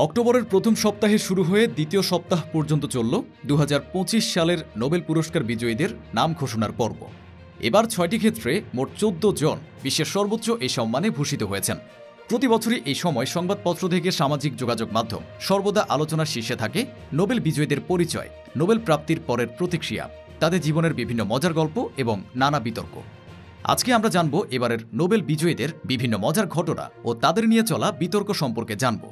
অক্টোবরের প্রথম সপ্তাহে শুরু হয়ে দ্বিতীয় সপ্তাহ পর্যন্ত চলল 2025 সালের নোবেল পুরস্কার বিজয়ীদের নাম ঘোষণার পর্ব। এবার 6টি ক্ষেত্রে মোট 14 জন বিশ্বের সর্বোচ্চ এই সম্মানে ভূষিত হয়েছেন। প্রতি বছরই এই সময় সংবাদপত্র থেকে সামাজিক যোগাযোগ মাধ্যম সর্বদা আলোচনার শীর্ষে থাকে নোবেল বিজয়ীদের পরিচয়, নোবেল প্রাপ্তির পরের প্রতিক্রিয়া, তাদের জীবনের বিভিন্ন মজার গল্প এবং নানা বিতর্ক। আজকে আমরা জানব এবারের নোবেল বিজয়ীদের বিভিন্ন মজার ঘটনা ও তাদের নিয়ে চলা বিতর্ক সম্পর্কে জানব।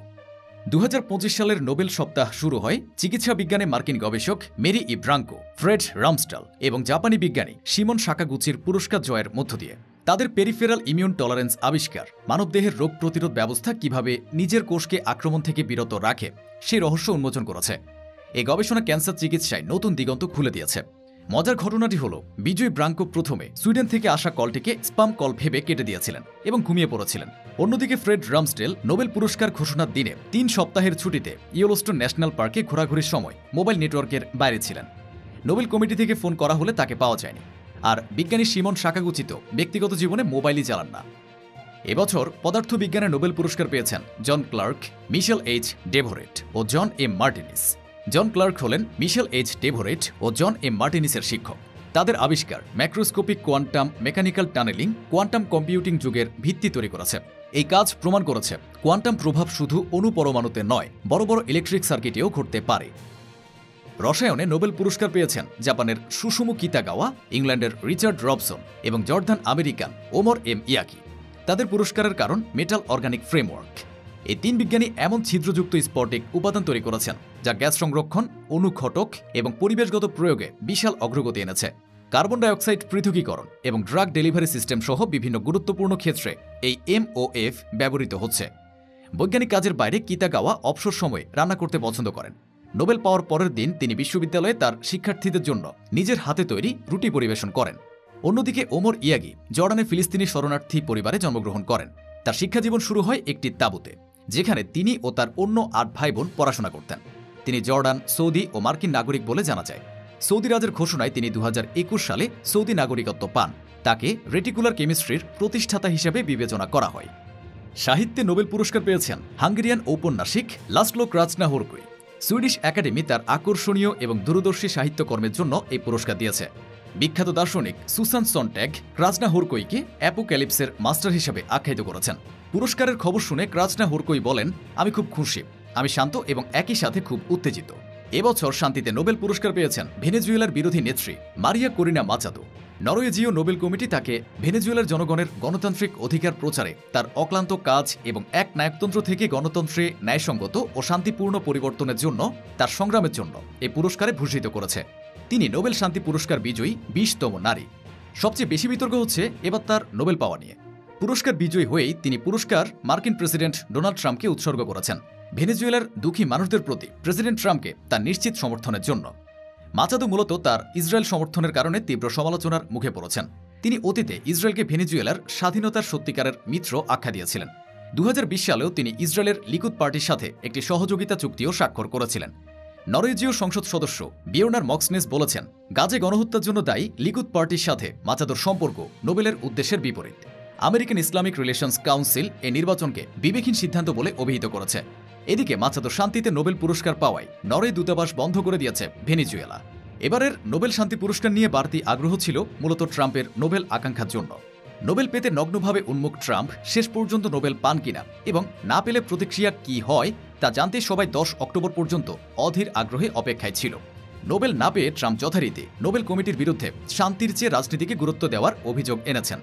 2025 সালের নোবেল সপ্তাহ শুরু হয় চিকিৎসা বিজ্ঞানে মার্কিন গবেষক মেরি ইব্রাঙ্কো, ফ্রেড রামস্টাল এবং জাপানি বিজ্ঞানী শিমন সাকাগুচির পুরস্কার জয়ের মধ্য দিয়ে। তাদের পেরিফেরাল ইমিউন টলারেন্স আবিষ্কার মানবদেহের রোগ প্রতিরোধ ব্যবস্থা কিভাবে নিজের কোষকে আক্রমণ থেকে বিরত রাখে সেই রহস্য উন্মোচন করেছে। এই গবেষণা ক্যান্সার চিকিৎসায় নতুন দিগন্ত খুলে দিয়েছে। মজার ঘটনাটি হল, বিজয় ব্রাঙ্কো প্রথমে সুইডেন থেকে আসা কলটিকে স্পাম কল ভেবে কেটে দিয়েছিলেন এবং ঘুমিয়ে পড়েছিলেন। অন্যদিকে ফ্রেড রামস্টেল নোবেল পুরস্কার ঘোষণার দিনে 3 সপ্তাহের ছুটিতে ইয়েলোস্টোন ন্যাশনাল পার্কে ঘোরাঘুরির সময় মোবাইল নেটওয়ার্কের বাইরে ছিলেন। নোবেল কমিটি থেকে ফোন করা হলে তাকে পাওয়া যায়নি। আর বিজ্ঞানী শিমন সাকাগুচি তো ব্যক্তিগত জীবনে মোবাইলই চালান না। এবছর পদার্থবিজ্ঞানে নোবেল পুরস্কার পেয়েছেন জন ক্লার্ক, মিশেল এইচ ডেভোরেট ও জন এম মার্টিনিস। জন ক্লার্ক হলেন মিশেল এইচ ডেভোরেট ও জন এম মার্টিনিসের শিক্ষক। তাদের আবিষ্কার macroscopic quantum mechanical tunnelling quantum computing যুগের ভিত্তি তৈরি করেছে। এই কাজ প্রমাণ করেছে কোয়ান্টাম প্রভাব শুধু অণু পরমাণুতে নয়, বড় বড় ইলেকট্রিক সার্কিটেও ঘটতে পারে। রসায়নে নোবেল পুরস্কার পেয়েছেন জাপানের সুসুমু কিতাগাওয়া, ইংল্যান্ডের রিচার্ড রবসন এবং Jordan American Omar M Yaghi. তাদের পুরস্কারের কারণ মেটাল অর্গানিক ফ্রেমওয়ার্ক। এই 3 বিজ্ঞানী এমন ছিদ্রযুক্ত স্ফটিক উপাদান তৈরি করেছেন যা গ্যাস সংরক্ষণ, অনুঘটক এবং পরিবেশগত প্রয়োগে বিশাল অগ্রগতি এনেছে। কার্বন ডাইঅক্সাইড পৃথকীকরণ এবং ড্রাগ ডেলিভারি সিস্টেম সহ বিভিন্ন গুরুত্বপূর্ণ ক্ষেত্রে এই MOF ব্যবহৃত হচ্ছে। বৈজ্ঞানিক কাজের বাইরে কিতাগাওয়া অবসর সময়ে রান্না করতে পছন্দ করেন। নোবেল পাওয়ার পরের দিন তিনি বিশ্ববিদ্যালয়ে তার শিক্ষার্থীদের জন্য নিজের হাতে তৈরি রুটি পরিবেশন করেন। অন্যদিকে ওমর ইয়াগি জর্ডানে ফিলিস্তিনি শরণার্থী পরিবারে জন্মগ্রহণ করেন। তার শিক্ষাজীবন শুরু হয় একটি তাঁবুতে, যেখানে তিনি ও তার অন্য 8 ভাই বোন পড়াশোনা করতেন। তিনি জর্ডান, সৌদি ও মার্কিন নাগরিক বলে জানা যায়। সৌদি রাজের ঘোষণায় তিনি 2021 সালে সৌদি নাগরিকত্ব পান। তাকে রেটিকুলার কেমিস্ট্রির প্রতিষ্ঠাতা হিসেবে বিবেচনা করা হয়। সাহিত্যে নোবেল পুরস্কার পেয়েছেন হাঙ্গেরিয়ান ঔপন্যাসিক লাসলো ক্রাজনাহোরকুই। সুইডিশ একাডেমি তার আকর্ষণীয় এবং দূরদর্শী সাহিত্যকর্মের জন্য এই পুরস্কার দিয়েছে। বিখ্যাত দার্শনিক সুসান সনট্যাগ ক্রাজনাহোরকুইকে অ্যাপোক্যালিপসের মাস্টার হিসেবে আখ্যায়িত করেছেন। পুরস্কারের খবর শুনে ক্রাজনাহোরকুই বলেন, আমি খুব খুশি, আমি শান্ত এবং একই সাথে খুব উত্তেজিত। এবছর শান্তিতে নোবেল পুরস্কার পেয়েছেন ভেনেজুয়েলার বিরোধী নেত্রী মারিয়া করিনা মাচাদো। নরওয়েজীয় নোবেল কমিটি তাকে ভেনেজুয়েলার জনগণের গণতান্ত্রিক অধিকার প্রচারে তার অক্লান্ত কাজ এবং এক নায়কতন্ত্র থেকে গণতন্ত্রে ন্যায়সঙ্গত ও শান্তিপূর্ণ পরিবর্তনের জন্য তার সংগ্রামের জন্য এই পুরস্কারে ভূষিত করেছে। তিনি নোবেল শান্তি পুরস্কার বিজয়ী 20তম নারী। সবচেয়ে বেশি বিতর্ক হচ্ছে এবার তার নোবেল পাওয়া নিয়ে। পুরস্কার বিজয়ী হয়েই তিনি পুরস্কার মার্কিন প্রেসিডেন্ট ডোনাল্ড ট্রাম্পকে উৎসর্গ করেছেন, ভেনেজুয়েলার দুঃখী মানুষদের প্রতি প্রেসিডেন্ট ট্রাম্পকে তার নিশ্চিত সমর্থনের জন্য। মাচাদো মূলত তার ইসরায়েল সমর্থনের কারণে তীব্র সমালোচনার মুখে পড়েছেন। তিনি অতীতে ইসরায়েলকে ভেনেজুয়েলার স্বাধীনতার সত্যিকারের মিত্র আখ্যা দিয়েছিলেন। 2020 সালেও তিনি ইসরায়েলের লিকুদ পার্টির সাথে একটি সহযোগিতা চুক্তিও স্বাক্ষর করেছিলেন। নরওয়েজীয় সংসদ সদস্য বিয়োর্নার মক্সনেস বলেছেন, গাজে গণহত্যার জন্য দায়ী লিকুদ পার্টির সাথে মাচাদোর সম্পর্ক নোবেলের উদ্দেশ্যের বিপরীত। আমেরিকান ইসলামিক রিলেশনস কাউন্সিল এই নির্বাচনকে বিবেকহীন সিদ্ধান্ত বলে অভিহিত করেছে। এদিকে মাচাদো শান্তিতে নোবেল পুরস্কার পাওয়ায় নরওয়ে দূতাবাস বন্ধ করে দিয়েছে ভেনেজুয়েলা। এবারের নোবেল শান্তি পুরস্কার নিয়ে বাড়তি আগ্রহ ছিল মূলত ট্রাম্পের নোবেল আকাঙ্ক্ষার জন্য। নোবেল পেতে নগ্নভাবে উন্মুখ ট্রাম্প শেষ পর্যন্ত নোবেল পান কিনা এবং না পেলে প্রতিক্রিয়া কি হয় তা জানতে সবাই 10 অক্টোবর পর্যন্ত অধীর আগ্রহে অপেক্ষায় ছিল। নোবেল না পেয়ে ট্রাম্প যথারীতি নোবেল কমিটির বিরুদ্ধে শান্তির চেয়ে রাজনীতিকে গুরুত্ব দেওয়ার অভিযোগ এনেছেন।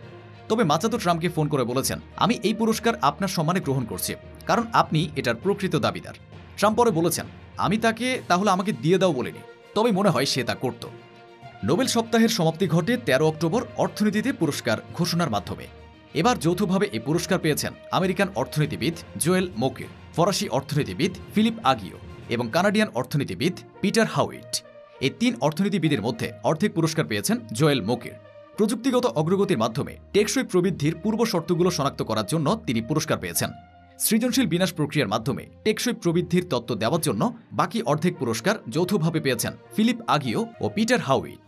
তবে মাচাদো ট্রাম্পকে ফোন করে বলেছেন, আমি এই পুরস্কার আপনার সম্মানে গ্রহণ করছি, কারণ আপনি এটার প্রকৃত দাবিদার। ট্রাম্প পরে বলেছেন, আমি তাকে তাহলে আমাকে দিয়ে দাও বলিনি, তবে মনে হয় সে তা করত। নোবেল সপ্তাহের সমাপ্তি ঘটে 13 অক্টোবর অর্থনীতিতে পুরস্কার ঘোষণার মাধ্যমে। এবার যৌথভাবে এই পুরস্কার পেয়েছেন আমেরিকান অর্থনীতিবিদ জোয়েল মোকির, ফরাসি অর্থনীতিবিদ ফিলিপ আগিও এবং কানাডিয়ান অর্থনীতিবিদ পিটার হাউইট। এই 3 অর্থনীতিবিদের মধ্যে অর্ধেক পুরস্কার পেয়েছেন জোয়েল মোকির। প্রযুক্তিগত অগ্রগতির মাধ্যমে টেকসই প্রবৃদ্ধির পূর্ব শর্তগুলো শনাক্ত করার জন্য তিনি পুরস্কার পেয়েছেন। সৃজনশীল বিনাশ প্রক্রিয়ার মাধ্যমে টেকসই প্রবৃদ্ধির তত্ত্ব দেওয়ার জন্য বাকি অর্ধেক পুরস্কার যৌথভাবে পেয়েছেন ফিলিপ আগিও ও পিটার হাউইট।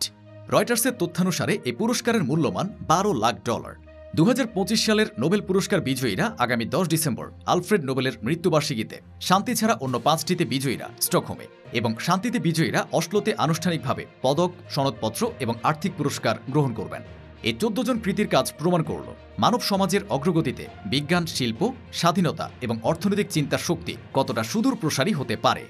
রয়টার্সের তথ্যানুসারে এই পুরস্কারের মূল্যমান $12 লাখ। 2025 সালের নোবেল পুরস্কার বিজয়ীরা আগামী 10 ডিসেম্বর আলফ্রেড নোবেলের মৃত্যুবার্ষিকীতে, শান্তি ছাড়া অন্য 5টিতে বিজয়ীরা স্টকহোমে এবং শান্তিতে বিজয়ীরা অসলোতে আনুষ্ঠানিকভাবে পদক, সনদপত্র এবং আর্থিক পুরস্কার গ্রহণ করবেন। এই 14 জন কৃতির কাজ প্রমাণ করল মানব সমাজের অগ্রগতিতে বিজ্ঞান, শিল্প, স্বাধীনতা এবং অর্থনৈতিক চিন্তার শক্তি কতটা সুদূর প্রসারী হতে পারে।